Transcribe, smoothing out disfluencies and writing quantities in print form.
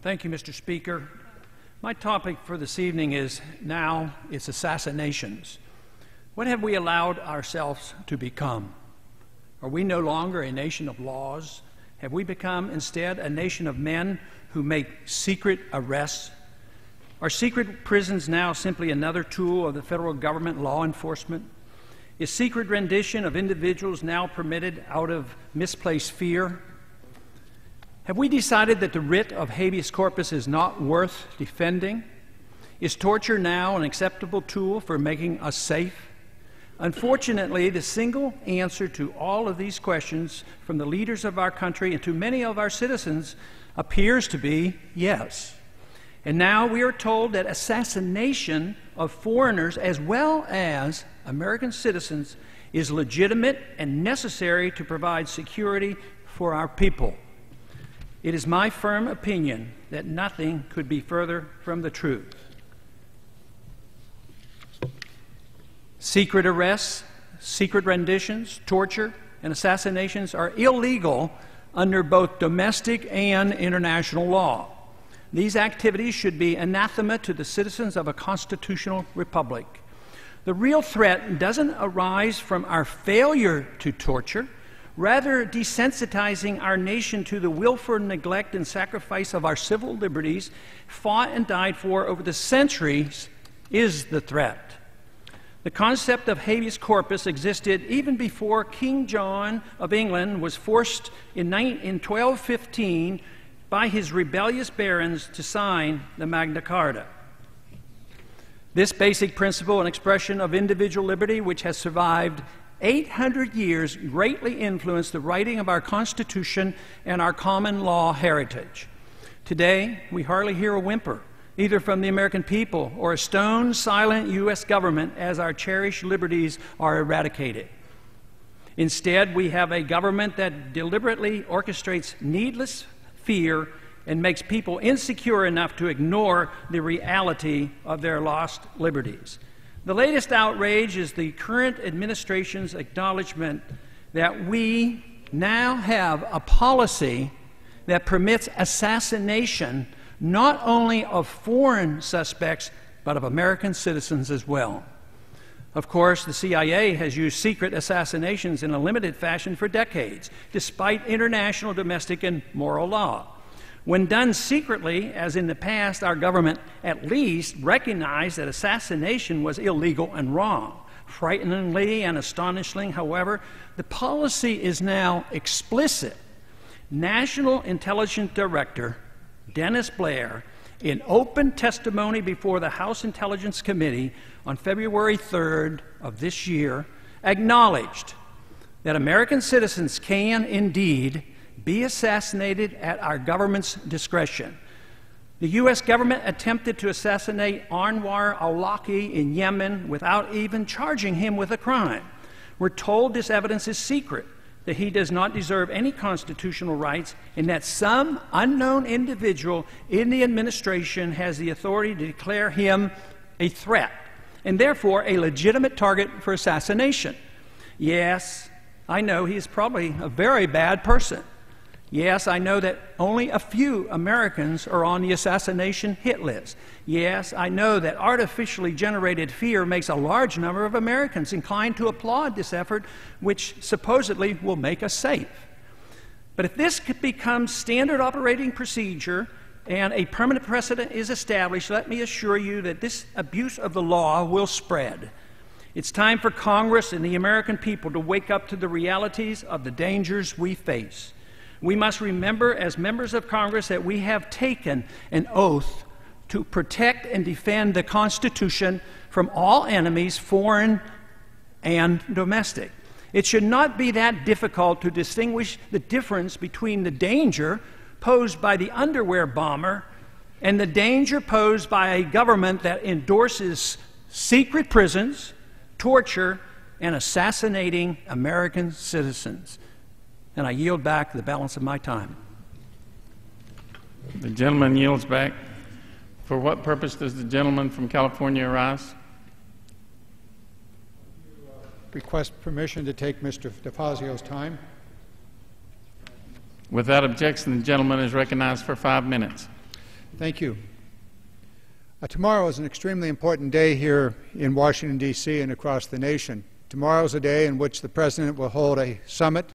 Thank you, Mr. Speaker. My topic for this evening is assassinations. What have we allowed ourselves to become? Are we no longer a nation of laws? Have we become instead a nation of men who make secret arrests? Are secret prisons now simply another tool of the federal government law enforcement? Is secret rendition of individuals now permitted out of misplaced fear? Have we decided that the writ of habeas corpus is not worth defending? Is torture now an acceptable tool for making us safe? Unfortunately, the single answer to all of these questions from the leaders of our country and to many of our citizens appears to be yes. And now we are told that assassination of foreigners as well as American citizens is legitimate and necessary to provide security for our people. It is my firm opinion that nothing could be further from the truth. Secret arrests, secret renditions, torture, and assassinations are illegal under both domestic and international law. These activities should be anathema to the citizens of a constitutional republic. The real threat doesn't arise from our failure to torture. Rather, desensitizing our nation to the willful neglect and sacrifice of our civil liberties fought and died for over the centuries is the threat. The concept of habeas corpus existed even before King John of England was forced in 1215 by his rebellious barons to sign the Magna Carta. This basic principle and expression of individual liberty, which has survived 800 years, greatly influenced the writing of our Constitution and our common law heritage. Today, we hardly hear a whimper, either from the American people or a stone silent U.S. government as our cherished liberties are eradicated. Instead, we have a government that deliberately orchestrates needless fear and makes people insecure enough to ignore the reality of their lost liberties. The latest outrage is the current administration's acknowledgement that we now have a policy that permits assassination not only of foreign suspects, but of American citizens as well. Of course, the CIA has used secret assassinations in a limited fashion for decades, despite international, domestic, and moral law. When done secretly, as in the past, our government at least recognized that assassination was illegal and wrong. Frighteningly and astonishingly, however, the policy is now explicit. National Intelligence Director Dennis Blair, in open testimony before the House Intelligence Committee on February 3rd of this year, acknowledged that American citizens can indeed be assassinated at our government's discretion. The U.S. government attempted to assassinate Anwar al-Awlaki in Yemen without even charging him with a crime. We're told this evidence is secret, that he does not deserve any constitutional rights, and that some unknown individual in the administration has the authority to declare him a threat, and therefore a legitimate target for assassination. Yes, I know he is probably a very bad person. Yes, I know that only a few Americans are on the assassination hit list. Yes, I know that artificially generated fear makes a large number of Americans inclined to applaud this effort, which supposedly will make us safe. But if this becomes standard operating procedure and a permanent precedent is established, let me assure you that this abuse of the law will spread. It's time for Congress and the American people to wake up to the realities of the dangers we face. We must remember as members of Congress that we have taken an oath to protect and defend the Constitution from all enemies, foreign and domestic. It should not be that difficult to distinguish the difference between the danger posed by the underwear bomber and the danger posed by a government that endorses secret prisons, torture, and assassinating American citizens. And I yield back the balance of my time. The gentleman yields back. For what purpose does the gentleman from California arise? Request permission to take Mr. DeFazio's time. Without objection, the gentleman is recognized for 5 minutes. Thank you. Tomorrow is an extremely important day here in Washington, D.C. and across the nation. Tomorrow is a day in which the President will hold a summit